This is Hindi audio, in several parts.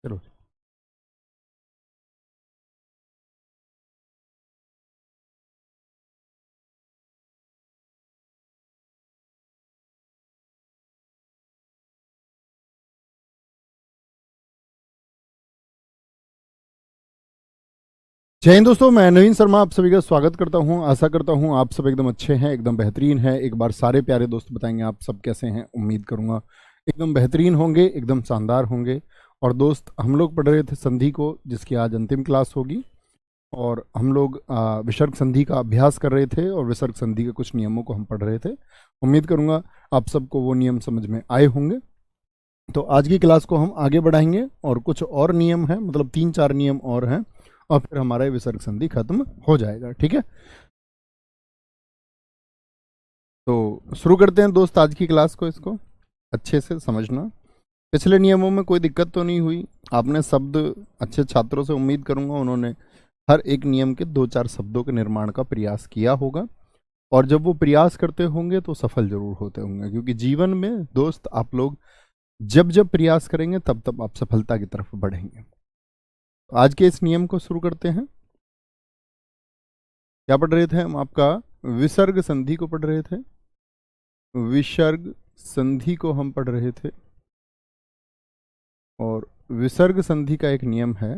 चलो। जय हिंद दोस्तों, मैं नवीन शर्मा आप सभी का स्वागत करता हूं। आशा करता हूं आप सब एकदम अच्छे हैं, एकदम बेहतरीन हैं। एक बार सारे प्यारे दोस्त बताएंगे आप सब कैसे हैं। उम्मीद करूंगा एकदम बेहतरीन होंगे, एकदम शानदार होंगे। और दोस्त, हम लोग पढ़ रहे थे संधि को, जिसकी आज अंतिम क्लास होगी। और हम लोग विसर्ग संधि का अभ्यास कर रहे थे और विसर्ग संधि के कुछ नियमों को हम पढ़ रहे थे। उम्मीद करूंगा आप सबको वो नियम समझ में आए होंगे। तो आज की क्लास को हम आगे बढ़ाएंगे और कुछ और नियम हैं, मतलब 3-4 नियम और हैं, और फिर हमारा विसर्ग संधि खत्म हो जाएगा। ठीक है, तो शुरू करते हैं दोस्त आज की क्लास को। इसको अच्छे से समझना। पिछले नियमों में कोई दिक्कत तो नहीं हुई? आपने शब्द, अच्छे छात्रों से उम्मीद करूंगा उन्होंने हर एक नियम के 2-4 शब्दों के निर्माण का प्रयास किया होगा। और जब वो प्रयास करते होंगे तो सफल जरूर होते होंगे, क्योंकि जीवन में दोस्त आप लोग जब जब प्रयास करेंगे तब तब आप सफलता की तरफ बढ़ेंगे। आज के इस नियम को शुरू करते हैं। क्या पढ़ रहे थे हम? आपका विसर्ग संधि को पढ़ रहे थे। विसर्ग संधि को हम पढ़ रहे थे। और विसर्ग संधि का एक नियम है,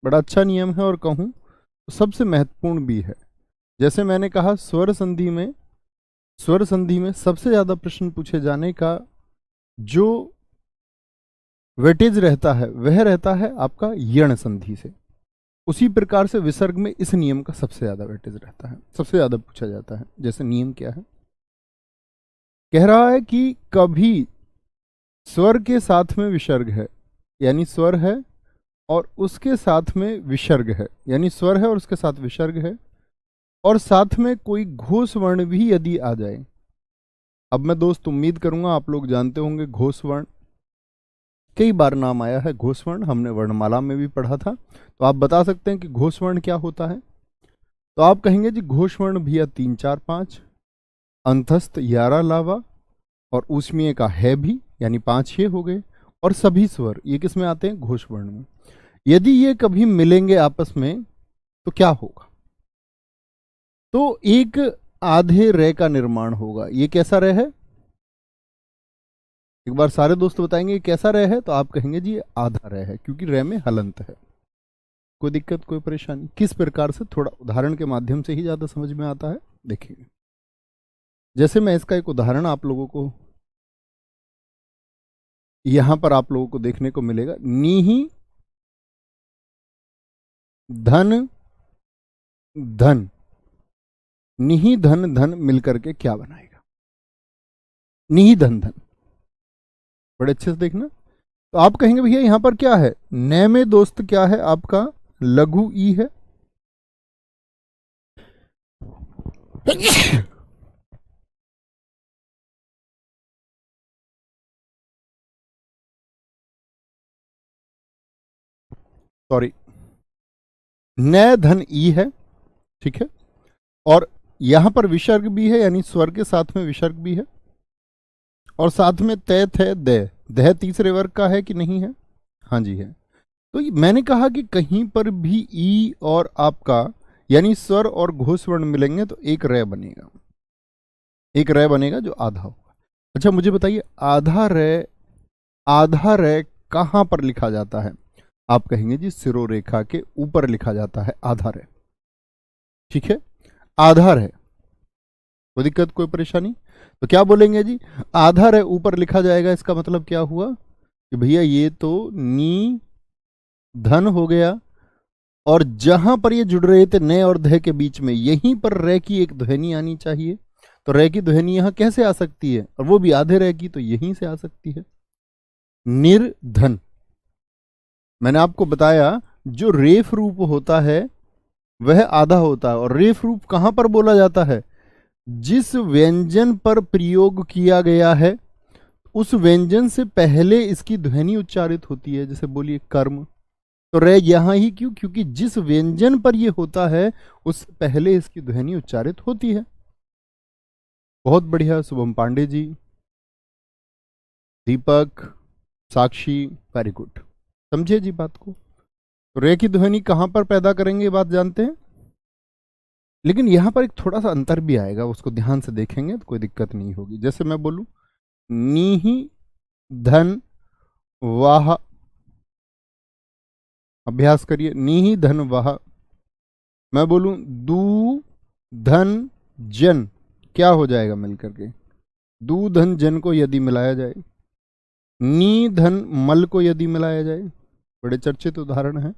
बड़ा अच्छा नियम है, और कहूं तो सबसे महत्वपूर्ण भी है। जैसे मैंने कहा, स्वर संधि में सबसे ज्यादा प्रश्न पूछे जाने का जो वेटेज रहता है वह रहता है आपका यण संधि से। उसी प्रकार से विसर्ग में इस नियम का सबसे ज्यादा वेटेज रहता है, सबसे ज्यादा पूछा जाता है। जैसे नियम क्या है, कह रहा है कि कभी स्वर के साथ में विसर्ग है, यानी स्वर है और उसके साथ में विसर्ग है, यानी स्वर है और उसके साथ विसर्ग है, और साथ में कोई घोष वर्ण भी यदि आ जाए। अब मैं दोस्त उम्मीद करूंगा आप लोग जानते होंगे घोष वर्ण, कई बार नाम आया है घोष वर्ण, हमने वर्णमाला में भी पढ़ा था। तो आप बता सकते हैं कि घोष वर्ण क्या होता है? तो आप कहेंगे जी घोष वर्ण भैया 3, 4, 5, अंतस्थ 11 लावा, और ऊष्मीय का है भी, यानी 5 ये हो गए। और सभी स्वर ये किस में आते हैं? घोष वर्ण में। यदि ये कभी मिलेंगे आपस में तो क्या होगा? तो एक आधे रे का निर्माण होगा। ये कैसा रे है? एक बार सारे दोस्त बताएंगे कैसा रे है, तो आप कहेंगे जी ये आधा रे है, क्योंकि रे में हलंत है। कोई दिक्कत, कोई परेशानी? किस प्रकार से? थोड़ा उदाहरण के माध्यम से ही ज्यादा समझ में आता है, देखेंगे। जैसे मैं इसका एक उदाहरण आप लोगों को यहां पर आप लोगों को देखने को मिलेगा। नीही धन धन, निही धन धन मिलकर के क्या बनाएगा? निही धन धन। बड़े अच्छे से देखना। तो आप कहेंगे भैया यहां पर क्या है? न में दोस्त क्या है आपका? लघु ई है। सॉरी, न धन ई है, ठीक है। और यहां पर विसर्ग भी है, यानी स्वर के साथ में विसर्ग भी है, और साथ में तय थे दे। दह तीसरे वर्ग का है कि नहीं है? हाँ जी है। तो मैंने कहा कि कहीं पर भी ई और आपका यानी स्वर और घोष वर्ण मिलेंगे तो एक रे बनेगा, एक रे बनेगा जो आधा होगा। अच्छा मुझे बताइए, आधा रे कहां पर लिखा जाता है? आप कहेंगे जी सिरोरेखा के ऊपर लिखा जाता है आधा रे, ठीक है। आधा रे, कोई दिक्कत, कोई परेशानी? तो क्या बोलेंगे जी? आधा रे ऊपर लिखा जाएगा, इसका मतलब क्या हुआ कि भैया ये तो नी धन हो गया, और जहां पर ये जुड़ रहे थे न और ध के बीच में, यहीं पर रे की एक ध्वनि आनी चाहिए। तो रे की ध्वनि यहां कैसे आ सकती है? और वो भी आधे रे की, तो यहीं से आ सकती है, निर्धन। मैंने आपको बताया जो रेफ रूप होता है वह आधा होता है। और रेफ रूप कहां पर बोला जाता है? जिस व्यंजन पर प्रयोग किया गया है उस व्यंजन से पहले इसकी ध्वनि उच्चारित होती है। जैसे बोलिए कर्म, तो रे यहां ही क्यों? क्योंकि जिस व्यंजन पर यह होता है उससे पहले इसकी ध्वनि उच्चारित होती है। बहुत बढ़िया शुभम पांडे जी, दीपक, साक्षी, वेरी गुड। समझिए जी बात को। तो रे की ध्वनि कहां पर पैदा करेंगे ये बात जानते हैं, लेकिन यहां पर एक थोड़ा सा अंतर भी आएगा, उसको ध्यान से देखेंगे तो कोई दिक्कत नहीं होगी। जैसे मैं बोलूं नीहि धन वाह, अभ्यास करिए, नीहि धन वाह। मैं बोलूं दू धन जन, क्या हो जाएगा मिलकर के, दू धन जन को यदि मिलाया जाए, नी धन मल को यदि मिलाया जाए, बड़े चर्चित उदाहरण हैं,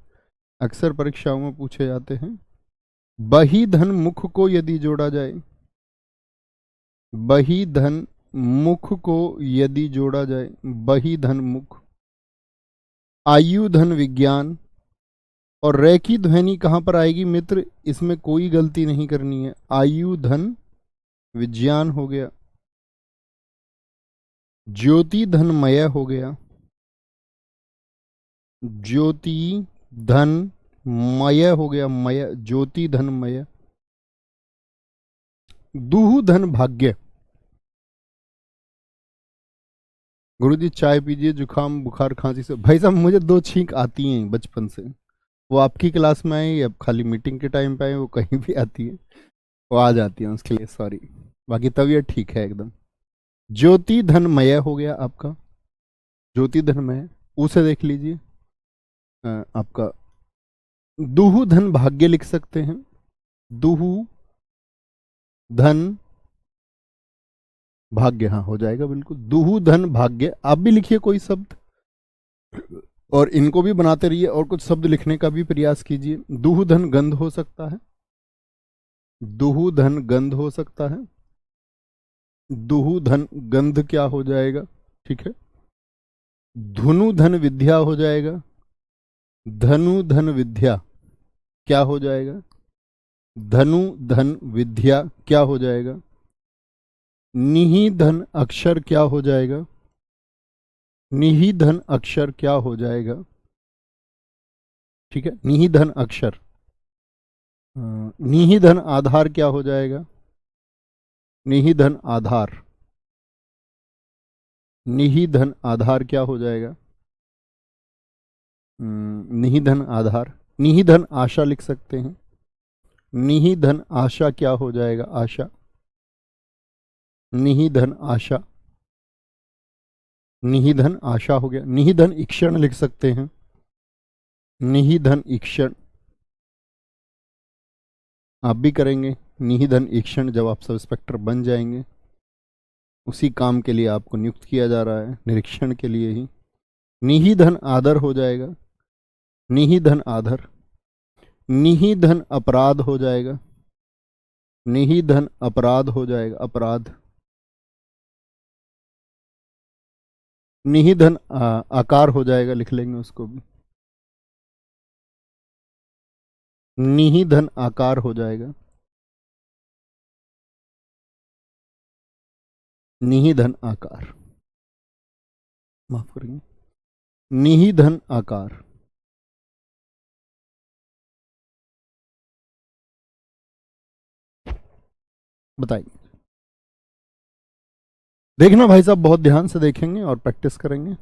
अक्सर परीक्षाओं में पूछे जाते हैं। बही धन मुख को यदि जोड़ा जाए, बही धन मुख को यदि जोड़ा जाए, बही धन मुख, आयु धन विज्ञान। और रे की ध्वनि कहां पर आएगी मित्र, इसमें कोई गलती नहीं करनी है, आयु धन विज्ञान हो गया, ज्योति धन मय हो गया, ज्योति धन मय हो गया, मय, ज्योति धन मय, दुहु धन भाग्य। गुरुजी चाय पीजिए, जुकाम बुखार खांसी से, भाई साहब मुझे 2 छींक आती हैं बचपन से, वो आपकी क्लास में आए या खाली मीटिंग के टाइम पे आए, वो कहीं भी आती है, वो आ जाती है, उसके लिए सॉरी, बाकी तबीयत ठीक है एकदम। ज्योति धनमय हो गया आपका, ज्योति धनमय, उसे देख लीजिए आपका। दुहु धन भाग्य लिख सकते हैं, दुहु धन भाग्य, हाँ हो जाएगा बिल्कुल, दुहु धन भाग्य। आप भी लिखिए कोई शब्द और इनको भी बनाते रहिए, और कुछ शब्द लिखने का भी प्रयास कीजिए। दुहु धन गंध हो सकता है, दुहु धन गंध हो सकता है, दुहु धन गंध क्या हो जाएगा, ठीक है। धनु धन विद्या हो जाएगा, धनु धन विद्या क्या हो जाएगा, धनु धन विद्या क्या हो जाएगा। निहि धन अक्षर क्या हो जाएगा, निहि धन अक्षर क्या हो जाएगा, ठीक है, निहि धन अक्षर। निहि धन आधार क्या हो जाएगा, निहि धन आधार, निहि धन आधार क्या हो जाएगा, निहि धन आधार। निहि धन आशा लिख सकते हैं, निहि धन आशा क्या हो जाएगा, आशा, निहि धन आशा, निहि धन आशा हो गया। निहि धन ईक्षण लिख सकते हैं, निहि धन ईक्षण, आप भी करेंगे निहि धन ईक्षण जब आप सब इंस्पेक्टर बन जाएंगे, उसी काम के लिए आपको नियुक्त किया जा रहा है, निरीक्षण के लिए ही। निहि धन आदर हो जाएगा, निहि धन आदर। निहि धन अपराध हो जाएगा, निहि धन अपराध हो जाएगा, अपराध। निहि धन आकार हो जाएगा, लिख लेंगे उसको भी, निहि धन आकार हो जाएगा, निहि धन आकार, माफ करेंगे, निहि धन आकार। बताइए, देखना भाई साहब, बहुत ध्यान से देखेंगे और प्रैक्टिस करेंगे।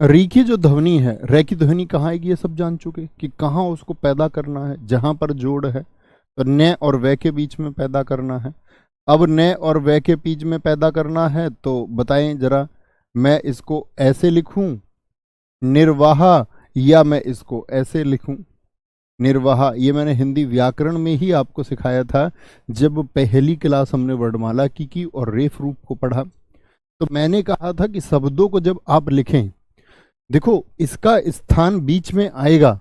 री की जो ध्वनि है, रे की ध्वनि कहाँ आएगी ये सब जान चुके कि कहाँ उसको पैदा करना है, जहां पर जोड़ है तो न और वे के बीच में पैदा करना है। अब न और वे के बीच में पैदा करना है तो बताएं जरा, मैं इसको ऐसे लिखूं निर्वाह, या मैं इसको ऐसे लिखूं निर्वाह। ये मैंने हिंदी व्याकरण में ही आपको सिखाया था जब पहली क्लास हमने वर्णमाला की और रेफ रूप को पढ़ा, तो मैंने कहा था कि शब्दों को जब आप लिखें, देखो इसका स्थान बीच में आएगा,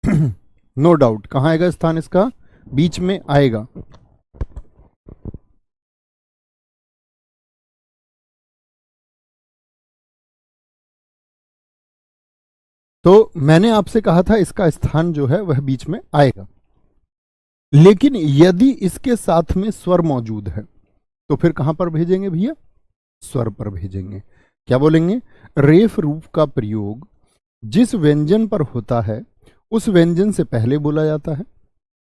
नो डाउट, कहां आएगा स्थान इसका, बीच में आएगा। तो मैंने आपसे कहा था इसका स्थान जो है वह बीच में आएगा, लेकिन यदि इसके साथ में स्वर मौजूद है तो फिर कहां पर भेजेंगे भैया, स्वर पर भेजेंगे। क्या बोलेंगे, रेफ रूप का प्रयोग जिस व्यंजन पर होता है उस व्यंजन से पहले बोला जाता है,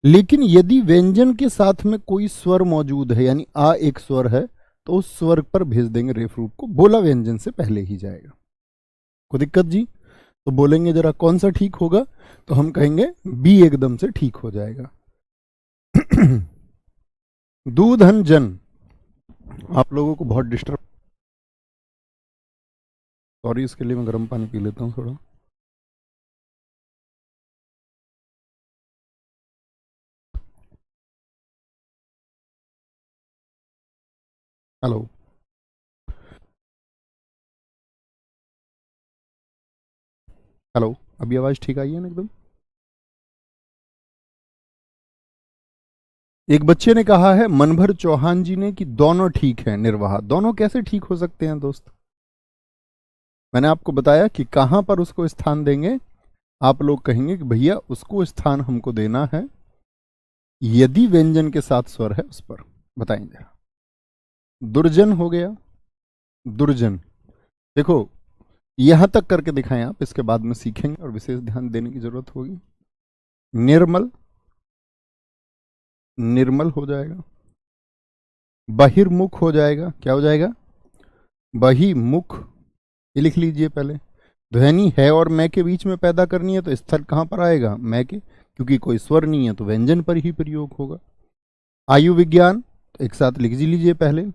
लेकिन यदि व्यंजन के साथ में कोई स्वर मौजूद है, यानी आ एक स्वर है, तो उस स्वर पर भेज देंगे रेफ रूप को, बोला व्यंजन से पहले ही जाएगा। कोई दिक्कत जी? तो बोलेंगे जरा कौन सा ठीक होगा, तो हम कहेंगे बी एकदम से ठीक हो जाएगा। दूधन जन, आप लोगों को बहुत डिस्टर्ब, सॉरी, इसके लिए मैं गर्म पानी पी लेता हूँ थोड़ा। हेलो, हेलो, अभी आवाज ठीक आई है ना एकदम? एक बच्चे ने कहा है मनभर चौहान जी ने कि दोनों ठीक हैं निर्वाह। दोनों कैसे ठीक हो सकते हैं दोस्त? मैंने आपको बताया कि कहां पर उसको स्थान देंगे। आप लोग कहेंगे कि भैया उसको स्थान हमको देना है यदि व्यंजन के साथ स्वर है उस पर। बताएंगे। दुर्जन हो गया, दुर्जन। देखो यहां तक करके दिखाएं आप, इसके बाद में सीखेंगे और विशेष ध्यान देने की जरूरत होगी। निर्मल, निर्मल हो जाएगा। बहिर्मुख हो जाएगा। क्या हो जाएगा? बहिमुख। ये लिख लीजिए पहले। ध्वनि है और मैं के बीच में पैदा करनी है तो स्थल कहां पर आएगा? मैं के, क्योंकि कोई स्वर नहीं है तो व्यंजन पर ही प्रयोग होगा। आयु विज्ञान, तो एक साथ लिख लीजिए पहले।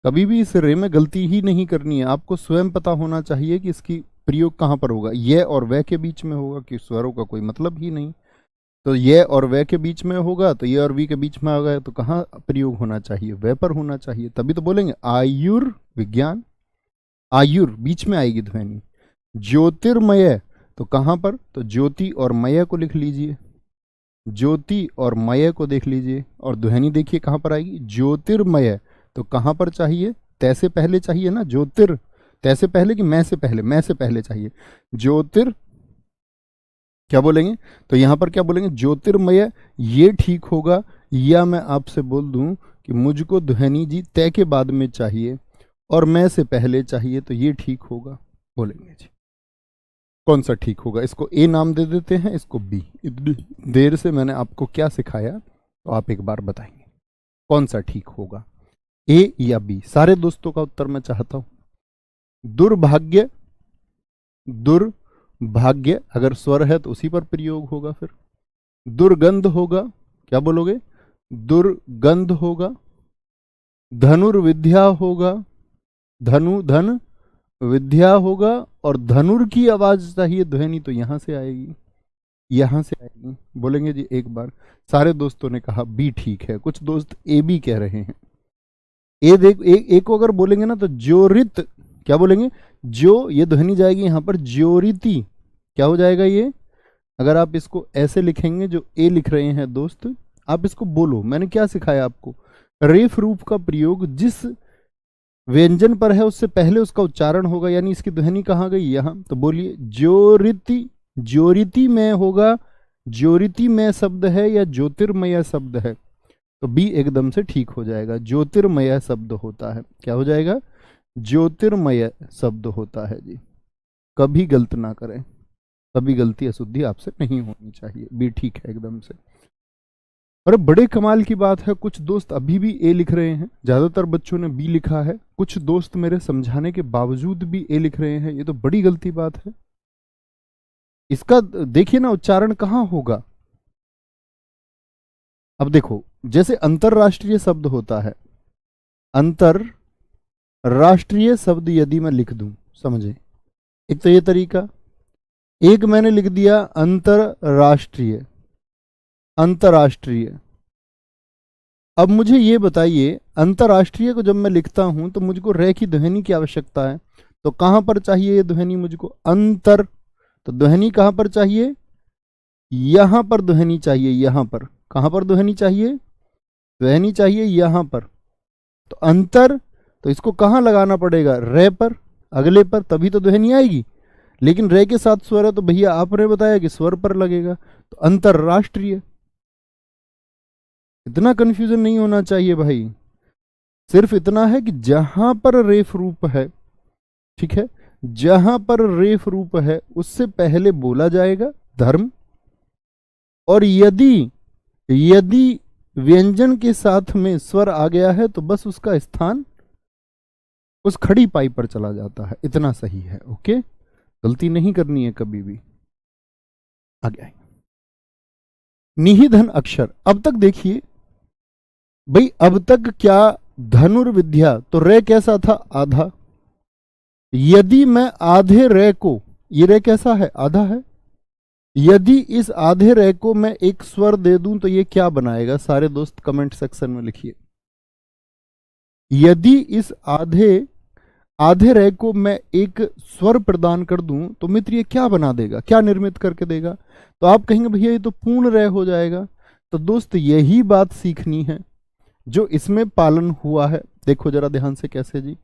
कभी भी इस रे में गलती ही नहीं करनी है, आपको स्वयं पता होना चाहिए कि इसकी प्रयोग कहां पर होगा। ये और वह के बीच में होगा, कि स्वरों का कोई मतलब ही नहीं। तो ये और वह के बीच में होगा, तो ये और वी के बीच में होगा, तो कहाँ प्रयोग होना चाहिए? वह पर होना चाहिए, तभी तो बोलेंगे आयुर्विज्ञान। आयुर बीच में आएगी ध्वनि। ज्योतिर्मय, तो कहां पर? तो ज्योति और मय को लिख लीजिए। ज्योति और मय को देख लीजिए, और ध्वनि देखिए कहां पर आएगी? ज्योतिर्मय। तो कहां पर चाहिए? तैसे पहले चाहिए ना। ज्योतिर तैसे पहले कि मैं से पहले? मैं से पहले चाहिए। ज्योतिर, क्या बोलेंगे? तो यहां पर क्या बोलेंगे? ज्योतिर्मय। ये ठीक होगा। या मैं आपसे बोल दूं कि मुझको ध्वनि जी तय के बाद में चाहिए और मैं से पहले चाहिए, तो ये ठीक होगा। बोलेंगे जी कौन सा ठीक होगा? इसको ए नाम दे देते हैं, इसको बी। इतनी देर से मैंने आपको क्या सिखाया, तो आप एक बार बताएंगे कौन सा ठीक होगा, ए या बी? सारे दोस्तों का उत्तर मैं चाहता हूं। दुर्भाग्य, दुर्भाग्य अगर स्वर है तो उसी पर प्रयोग होगा। फिर दुर्गंध होगा। क्या बोलोगे? दुर्गंध होगा। धनुर्विद्या होगा। धनु धन विद्या होगा। और धनुर की आवाज चाहिए ध्वनि, तो यहां से आएगी, यहां से आएगी। बोलेंगे जी एक बार। सारे दोस्तों ने कहा बी ठीक है, कुछ दोस्त ए बी कह रहे हैं। ए देख, एक को अगर बोलेंगे ना तो ज्योरित, क्या बोलेंगे? जो, ये ध्वनि जाएगी यहां पर ज्योरिति। क्या हो जाएगा ये? अगर आप इसको ऐसे लिखेंगे जो ए लिख रहे हैं दोस्त, आप इसको बोलो। मैंने क्या सिखाया आपको? रेफ रूप का प्रयोग जिस व्यंजन पर है उससे पहले उसका उच्चारण होगा, यानी इसकी ध्वनि कहां गई? यहां। तो बोलिए ज्योरिति। ज्योरिति में होगा। ज्योरिति में शब्द है या ज्योतिर्मय शब्द है? तो बी एकदम से ठीक हो जाएगा। ज्योतिर्मय शब्द होता है। क्या हो जाएगा? ज्योतिर्मय शब्द होता है जी। कभी गलत ना करें, कभी गलती अशुद्धि आपसे नहीं होनी चाहिए। बी ठीक है एकदम से। अरे बड़े कमाल की बात है, कुछ दोस्त अभी भी ए लिख रहे हैं, ज्यादातर बच्चों ने बी लिखा है। कुछ दोस्त मेरे समझाने के बावजूद भी ए लिख रहे हैं, ये तो बड़ी गलती बात है। इसका देखिए ना उच्चारण कहां होगा। अब देखो, जैसे अंतरराष्ट्रीय शब्द होता है, अंतरराष्ट्रीय शब्द यदि मैं लिख दूं, समझे, एक तो ये तरीका। एक मैंने लिख दिया अंतरराष्ट्रीय, अंतरराष्ट्रीय। अब मुझे ये बताइए, अंतरराष्ट्रीय को जब मैं लिखता हूं तो मुझको रे की ध्वनि की आवश्यकता है, तो कहां पर चाहिए ये ध्वनि मुझको? अंतर। तो ध्वनि कहां पर चाहिए? यहां पर ध्वनि चाहिए। यहां पर कहां पर ध्वनि चाहिए? ध्वनि चाहिए यहां पर। तो अंतर, तो इसको कहां लगाना पड़ेगा? रे पर, अगले पर, तभी तो ध्वनि आएगी। लेकिन रे के साथ स्वर है तो भैया आपने बताया कि स्वर पर लगेगा, तो अंतरराष्ट्रीय। इतना कंफ्यूजन नहीं होना चाहिए भाई। सिर्फ इतना है कि जहां पर रेफ रूप है, ठीक है, जहां पर रेफ रूप है उससे पहले बोला जाएगा धर्म। और यदि यदि व्यंजन के साथ में स्वर आ गया है तो बस उसका स्थान उस खड़ी पाई पर चला जाता है, इतना सही है। ओके, गलती नहीं करनी है कभी भी। आगे आए निहिधन अक्षर। अब तक देखिए भाई, अब तक क्या धनुर्विद्या, तो रे कैसा था, आधा। यदि मैं आधे रे को, ये रे कैसा है, आधा है, यदि इस आधे रे को मैं एक स्वर दे दूं तो ये क्या बनाएगा, सारे दोस्त कमेंट सेक्शन में लिखिए। यदि इस आधे रे को मैं एक स्वर प्रदान कर दूं तो मित्र ये क्या बना देगा, क्या निर्मित करके देगा, तो आप कहेंगे भैया ये तो पूर्ण रे हो जाएगा। तो दोस्त यही बात सीखनी है जो इसमें पालन हुआ है। देखो जरा ध्यान से कैसे जी,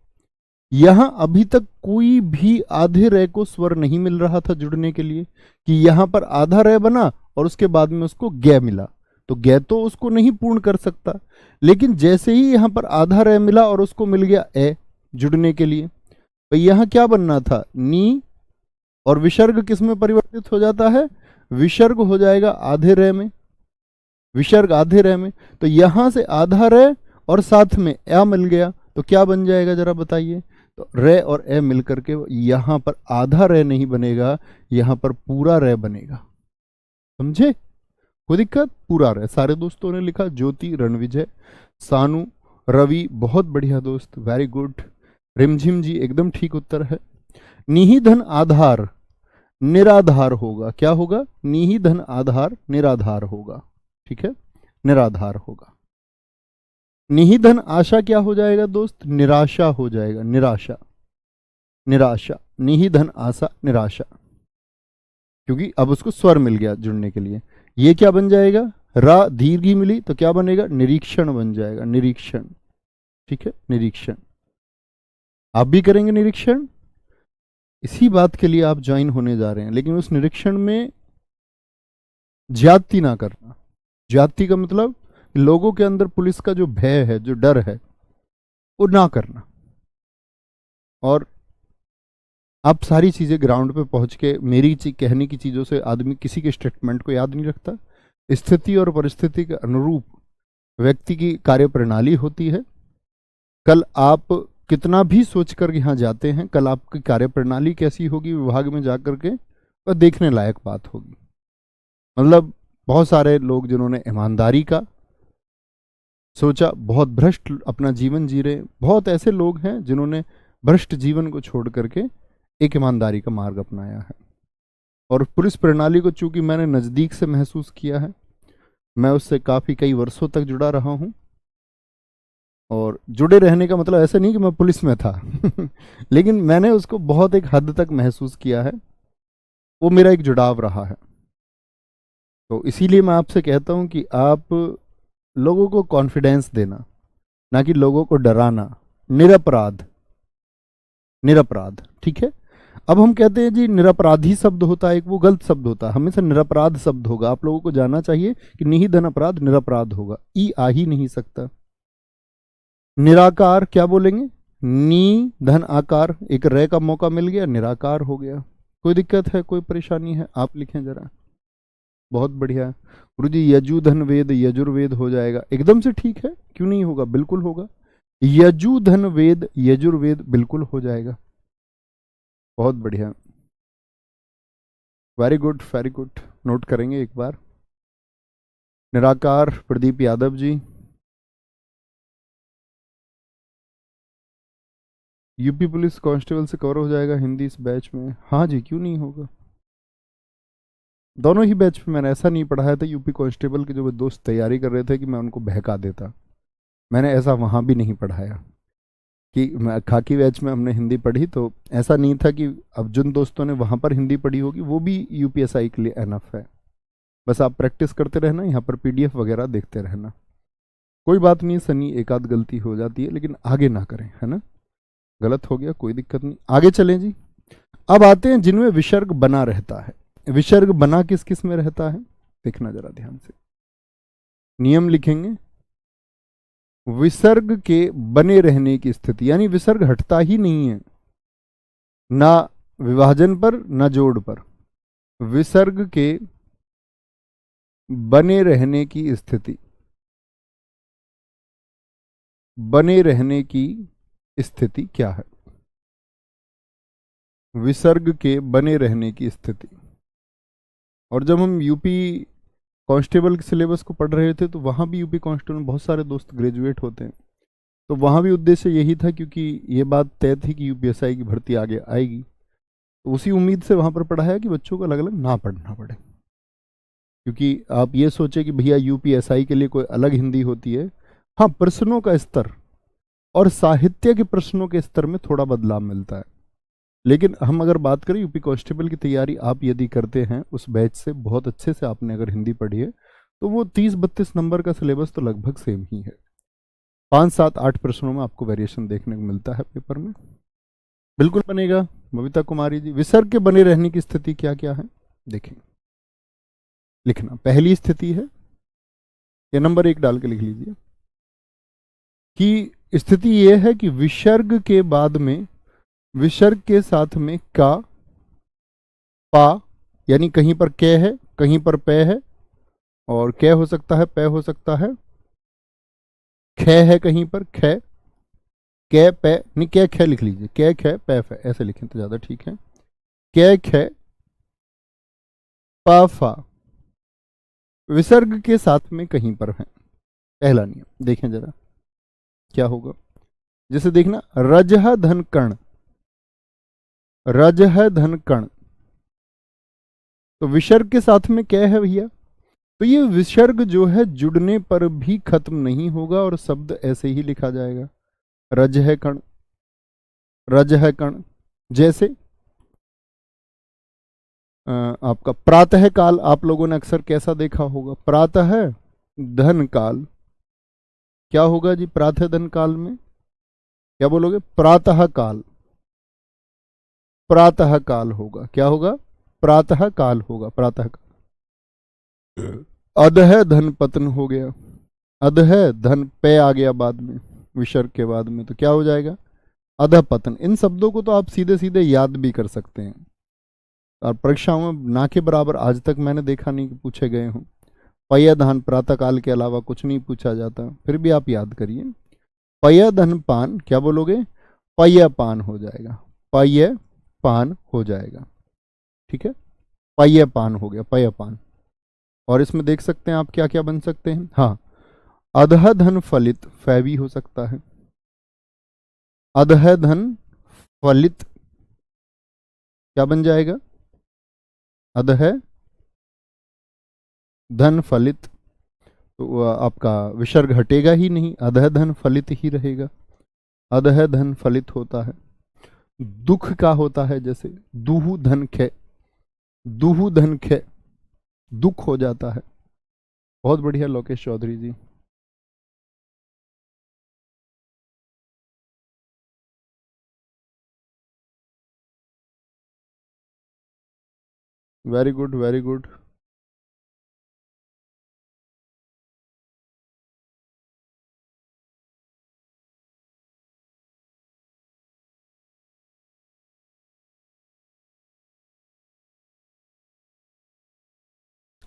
यहां अभी तक कोई भी आधे रे को स्वर नहीं मिल रहा था जुड़ने के लिए, कि यहां पर आधा रे बना और उसके बाद में उसको गे मिला, तो गे तो उसको नहीं पूर्ण कर सकता। लेकिन जैसे ही यहां पर आधा रे मिला और उसको मिल गया ए जुड़ने के लिए, तो यहां क्या बनना था, नी, और विसर्ग किस में परिवर्तित हो जाता है, विसर्ग हो जाएगा आधे रे में, विसर्ग आधे रे में। तो यहां से आधा रे और साथ में ए मिल गया तो क्या बन जाएगा जरा बताइए, तो रे और ए मिलकर के यहां पर आधा रे नहीं बनेगा, यहां पर पूरा रे बनेगा। समझे, कोई दिक्कत, पूरा रे। सारे दोस्तों ने लिखा, ज्योति, रणविजय, सानू, रवि, बहुत बढ़िया दोस्त, वेरी गुड। रिमझिम जी एकदम ठीक उत्तर है। निहिधन आधार निराधार होगा, क्या होगा, निहिधन आधार निराधार होगा, ठीक है, निराधार होगा। निहिधन आशा क्या हो जाएगा दोस्त, निराशा हो जाएगा, निराशा, निराशा, निहिधन आशा निराशा, क्योंकि अब उसको स्वर मिल गया जुड़ने के लिए। ये क्या बन जाएगा, रा दीर्घी मिली तो क्या बनेगा, निरीक्षण बन जाएगा, निरीक्षण, ठीक है, निरीक्षण। आप भी करेंगे निरीक्षण, इसी बात के लिए आप ज्वाइन होने जा रहे हैं, लेकिन उस निरीक्षण में ज्यादती ना करना। ज्यादती का मतलब लोगों के अंदर पुलिस का जो भय है, जो डर है, वो ना करना। और आप सारी चीजें ग्राउंड पे पहुंच के, मेरी कहने की चीजों से आदमी किसी के स्टेटमेंट को याद नहीं रखता। स्थिति और परिस्थिति के अनुरूप व्यक्ति की कार्य प्रणाली होती है। कल आप कितना भी सोचकर यहाँ जाते हैं, कल आपकी कार्य प्रणाली कैसी होगी विभाग में जाकर के, वह देखने लायक बात होगी। मतलब बहुत सारे लोग जिन्होंने ईमानदारी का सोचा, बहुत भ्रष्ट अपना जीवन जी रहे, बहुत ऐसे लोग हैं जिन्होंने भ्रष्ट जीवन को छोड़ करके एक ईमानदारी का मार्ग अपनाया है। और पुलिस प्रणाली को चूंकि मैंने नज़दीक से महसूस किया है, मैं उससे काफ़ी कई वर्षों तक जुड़ा रहा हूँ। और जुड़े रहने का मतलब ऐसा नहीं कि मैं पुलिस में था लेकिन मैंने उसको बहुत एक हद तक महसूस किया है, वो मेरा एक जुड़ाव रहा है। तो इसीलिए मैं आपसे कहता हूँ कि आप लोगों को कॉन्फिडेंस देना, ना कि लोगों को डराना। निरपराध, निरपराध, ठीक है। अब हम कहते हैं जी निरपराधी शब्द होता है एक, वो गलत शब्द होता है, हमेशा निरपराध शब्द होगा। आप लोगों को जानना चाहिए कि निहिधन अपराध निरपराध होगा, ई आ ही नहीं सकता। निराकार क्या बोलेंगे, नी धन आकार, एक रे का मौका मिल गया, निराकार हो गया। कोई दिक्कत है, कोई परेशानी है, आप लिखें जरा। बहुत बढ़िया गुरु जी, यजुधन वेद यजुर्वेद हो जाएगा, एकदम से ठीक है, क्यों नहीं होगा, बिल्कुल होगा। यजुधन वेद यजुर्वेद बिल्कुल हो जाएगा, बहुत बढ़िया, very good very good, note करेंगे एक बार। निराकार Pradeep Yadav ji, UP police constable से कवर हो जाएगा हिंदी इस बैच में, हाँ जी क्यों नहीं होगा। दोनों ही बैच में मैंने ऐसा नहीं पढ़ाया था, यूपी कांस्टेबल के जो दोस्त तैयारी कर रहे थे कि मैं उनको बहका देता, मैंने ऐसा वहाँ भी नहीं पढ़ाया। कि खाकी बैच में हमने हिंदी पढ़ी तो ऐसा नहीं था कि अब जिन दोस्तों ने वहाँ पर हिंदी पढ़ी होगी वो भी यूपीएसआई के लिए एनफ है। बस आप प्रैक्टिस करते रहना, यहाँ पर पीडीएफ वगैरह देखते रहना, कोई बात नहीं। सनी एक आध गलती हो जाती है लेकिन आगे ना करें, है ना, गलत हो गया कोई दिक्कत नहीं, आगे चलें जी। अब आते हैं जिनमें विसर्ग बना रहता है। विसर्ग बना किस किस में रहता है, देखना जरा ध्यान से। नियम लिखेंगे, विसर्ग के बने रहने की स्थिति, यानी विसर्ग हटता ही नहीं है, ना विभाजन पर ना जोड़ पर, विसर्ग के बने रहने की स्थिति। बने रहने की स्थिति क्या है? विसर्ग के बने रहने की स्थिति। और जब हम यूपी कांस्टेबल के सिलेबस को पढ़ रहे थे तो वहाँ भी यूपी कांस्टेबल में बहुत सारे दोस्त ग्रेजुएट होते हैं, तो वहाँ भी उद्देश्य यही था, क्योंकि ये बात तय थी कि यूपीएसआई की भर्ती आगे आएगी, तो उसी उम्मीद से वहाँ पर पढ़ाया कि बच्चों को अलग अलग ना पढ़ना पड़े। क्योंकि आप ये सोचे कि भैया यूपीएसआई के लिए कोई अलग हिंदी होती है, हाँ प्रश्नों का स्तर और साहित्य के प्रश्नों के स्तर में थोड़ा बदलाव मिलता है। लेकिन हम अगर बात करें यूपी कांस्टेबल की तैयारी आप यदि करते हैं उस बैच से, बहुत अच्छे से आपने अगर हिंदी पढ़ी है, तो वो 30-32 नंबर का सिलेबस तो लगभग सेम ही है। 5-7-8 प्रश्नों में आपको वेरिएशन देखने को मिलता है पेपर में। बिल्कुल बनेगा। बबीता कुमारी जी, विसर्ग के बने रहने की स्थिति क्या क्या है देखें, लिखना। पहली स्थिति है, ये नंबर 1 डाल के लिख लीजिए, कि स्थिति यह है कि विसर्ग के बाद में, विसर्ग के साथ में का, पा, यानी कहीं पर कै है, कहीं पर पै है, और कै हो सकता है, पै हो सकता है, खे है कहीं पर, खे, कै पै, नहीं कै खे लिख लीजिए, कै खे पै फै, ऐसे लिखें तो ज्यादा ठीक है। कै खे पा फा विसर्ग के साथ में कहीं पर है। पहला नियम देखें जरा क्या होगा। जैसे देखना, रजह धन कर्ण, रजह धन कर्ण, तो विसर्ग के साथ में क्या है भैया? तो ये विसर्ग जो है जुड़ने पर भी खत्म नहीं होगा और शब्द ऐसे ही लिखा जाएगा, रज है कण, रज है कण। जैसे आपका प्रातः काल, आप लोगों ने अक्सर कैसा देखा होगा, प्रातः धन काल, क्या होगा जी प्रातः धन काल में? क्या बोलोगे? प्रातः काल, प्रातः काल होगा, क्या होगा? प्रातः काल होगा, प्रातः काल। अधः धन पतन हो गया, अधः धन पे आ गया बाद में, विसर्ग के बाद में, तो क्या हो जाएगा? अधः पतन। इन शब्दों को तो आप सीधे सीधे याद भी कर सकते हैं, और परीक्षाओं में ना के बराबर आज तक मैंने देखा नहीं कि पूछे गए हों। पय धन प्रातः काल के अलावा कुछ नहीं पूछा जाता, फिर भी आप याद करिए। पय धन पान, क्या बोलोगे? पय पान हो जाएगा, पय पान हो जाएगा, ठीक है, पय पान हो गया, पय पान। और इसमें देख सकते हैं आप क्या क्या बन सकते हैं। हाँ, अधः धन फलित, फै भी हो सकता है, अधः धन फलित क्या बन जाएगा? अधः धन फलित, तो आपका विसर्ग हटेगा ही नहीं, अधः धन फलित ही रहेगा, अधः धन फलित होता है। दुख का होता है, जैसे दुहु धन खे, दुहु धन खे, दुख हो जाता है। बहुत बढ़िया Lokesh Chaudhary ji. Very good, very good.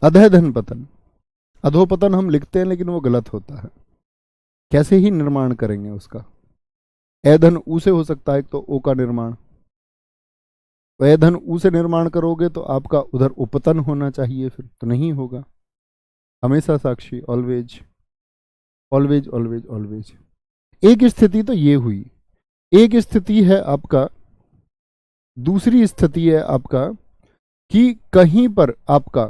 अधः धन पतन, अधोपतन हम लिखते हैं लेकिन वो गलत होता है। कैसे ही निर्माण करेंगे उसका? एधन ऊ से हो सकता है, एक तो ओ का निर्माण, एधन ऊ से निर्माण करोगे तो आपका उधर उपतन होना चाहिए, फिर तो नहीं होगा। हमेशा साक्षी, ऑलवेज ऑलवेज ऑलवेज ऑलवेज। एक स्थिति तो ये हुई, एक स्थिति है आपका, दूसरी स्थिति है आपका कि कहीं पर आपका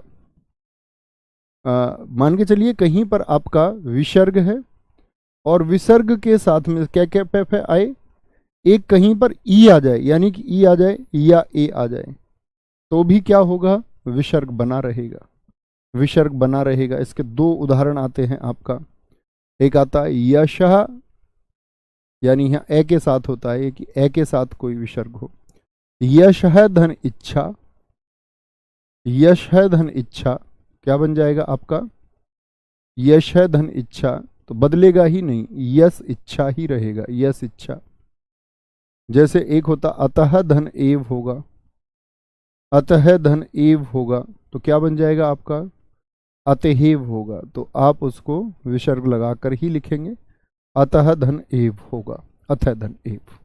मान के चलिए कहीं पर आपका विसर्ग है और विसर्ग के साथ में क्या क्या पे आए, एक कहीं पर ई आ जाए, यानी कि ई आ जाए या ए आ जाए, तो भी क्या होगा? विसर्ग बना रहेगा, विसर्ग बना रहेगा। इसके 2 उदाहरण आते हैं आपका। एक आता है यशः, यानी यहाँ ए के साथ होता है कि ए के साथ कोई विसर्ग हो। यशः धन इच्छा, यशः धन इच्छा क्या बन जाएगा आपका? यशः धन इच्छा, तो बदलेगा ही नहीं, यश इच्छा ही रहेगा, यश इच्छा। जैसे एक होता अतः धन एव होगा, अतः धन एव होगा, तो क्या बन जाएगा आपका? अतएव होगा, तो आप उसको विसर्ग लगाकर ही लिखेंगे, अतः धन एव होगा, अतः धन एव।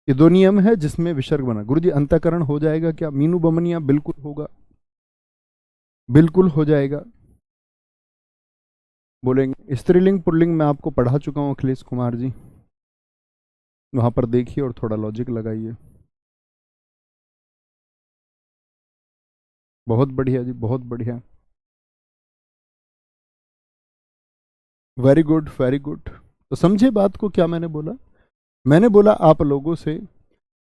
ये दो नियम है जिसमें विसर्ग बना। गुरुजी अंतःकरण हो जाएगा क्या? मीनू बमनिया बिल्कुल होगा, बिल्कुल हो जाएगा। बोलेंगे स्त्रीलिंग पुल्लिंग मैं आपको पढ़ा चुका हूं अखिलेश कुमार जी, वहां पर देखिए और थोड़ा लॉजिक लगाइए। बहुत बढ़िया जी, बहुत बढ़िया, वेरी गुड वेरी गुड। तो समझे बात को क्या मैंने बोला? मैंने बोला आप लोगों से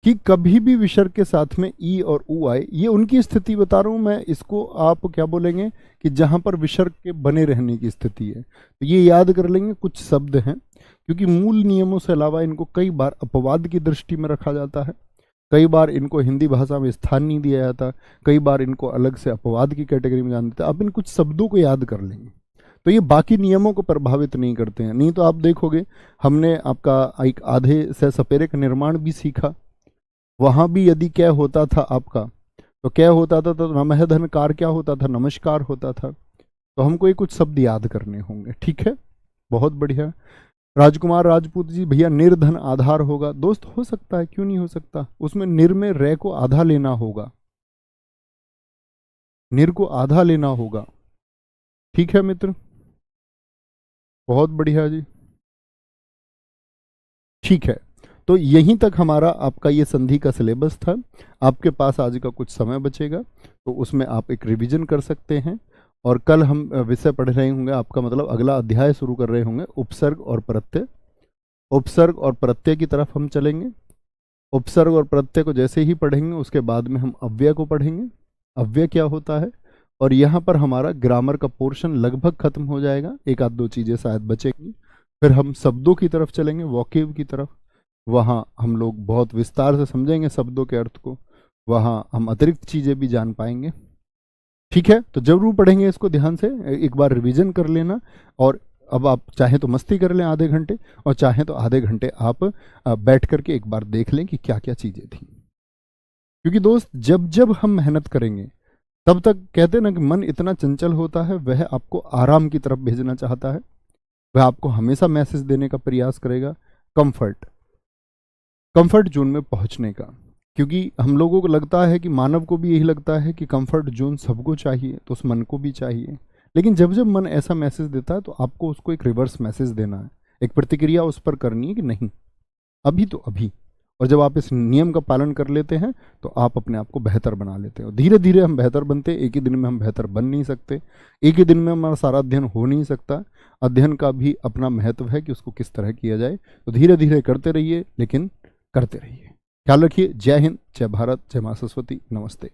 कि कभी भी विसर्ग के साथ में ई और ऊ आए, ये उनकी स्थिति बता रहा हूं मैं, इसको आप क्या बोलेंगे कि जहां पर विसर्ग के बने रहने की स्थिति है। तो ये याद कर लेंगे, कुछ शब्द हैं क्योंकि मूल नियमों से अलावा इनको कई बार अपवाद की दृष्टि में रखा जाता है, कई बार इनको हिंदी भाषा में स्थान नहीं दिया जाता, कई बार इनको अलग से अपवाद की कैटेगरी में जान देते हैं। आप इन कुछ शब्दों को याद कर लेंगे तो ये बाकी नियमों को प्रभावित नहीं करते हैं। नहीं तो आप देखोगे हमने आपका एक आधे से सपेरे का निर्माण भी सीखा, वहां भी यदि क्या होता था आपका, तो क्या होता था, तो नमः धनकार क्या होता था, नमस्कार होता था। तो हमको ये कुछ शब्द याद करने होंगे, ठीक है, बहुत बढ़िया। राजकुमार राजपूत जी भैया निर्धन आधार होगा, दोस्त हो सकता है, क्यों नहीं हो सकता, उसमें निर में रे को आधा लेना होगा, निर को आधा लेना होगा, ठीक है मित्र, बहुत बढ़िया जी, ठीक है। तो यहीं तक हमारा आपका ये संधि का सिलेबस था। आपके पास आज का कुछ समय बचेगा तो उसमें आप एक रिवीजन कर सकते हैं, और कल हम विषय पढ़ रहे होंगे, आपका मतलब अगला अध्याय शुरू कर रहे होंगे उपसर्ग और प्रत्यय। उपसर्ग और प्रत्यय की तरफ हम चलेंगे। उपसर्ग और प्रत्यय को जैसे ही पढ़ेंगे उसके बाद में हम अव्यय को पढ़ेंगे, अव्यय क्या होता है, और यहाँ पर हमारा ग्रामर का पोर्शन लगभग खत्म हो जाएगा, एक आध दो चीज़ें शायद बचेंगी। फिर हम शब्दों की तरफ चलेंगे, वोकेब की तरफ, वहाँ हम लोग बहुत विस्तार से समझेंगे शब्दों के अर्थ को, वहाँ हम अतिरिक्त चीज़ें भी जान पाएंगे, ठीक है। तो जरूर पढ़ेंगे इसको, ध्यान से एक बार रिवीजन कर लेना। और अब आप चाहे तो मस्ती कर लें आधे घंटे, और चाहे तो आधे घंटे आप बैठ करके एक बार देख लें कि क्या क्या चीज़ें थी। क्योंकि दोस्त जब जब हम मेहनत करेंगे तब तक कहते ना कि मन इतना चंचल होता है, वह आपको आराम की तरफ भेजना चाहता है, वह आपको हमेशा मैसेज देने का प्रयास करेगा कंफर्ट, कंफर्ट जोन में पहुंचने का। क्योंकि हम लोगों को लगता है कि मानव को भी यही लगता है कि कंफर्ट जोन सबको चाहिए, तो उस मन को भी चाहिए। लेकिन जब जब मन ऐसा मैसेज देता है तो आपको उसको एक रिवर्स मैसेज देना है, एक प्रतिक्रिया उस पर करनी है कि नहीं अभी तो अभी। और जब आप इस नियम का पालन कर लेते हैं तो आप अपने आप को बेहतर बना लेते हो। धीरे धीरे हम बेहतर बनते हैं, एक ही दिन में हम बेहतर बन नहीं सकते, एक ही दिन में हमारा सारा अध्ययन हो नहीं सकता। अध्ययन का भी अपना महत्व है कि उसको किस तरह किया जाए। तो धीरे धीरे करते रहिए, लेकिन करते रहिए। ख्याल रखिए। जय हिंद, जय भारत, जय मां सरस्वती, नमस्ते।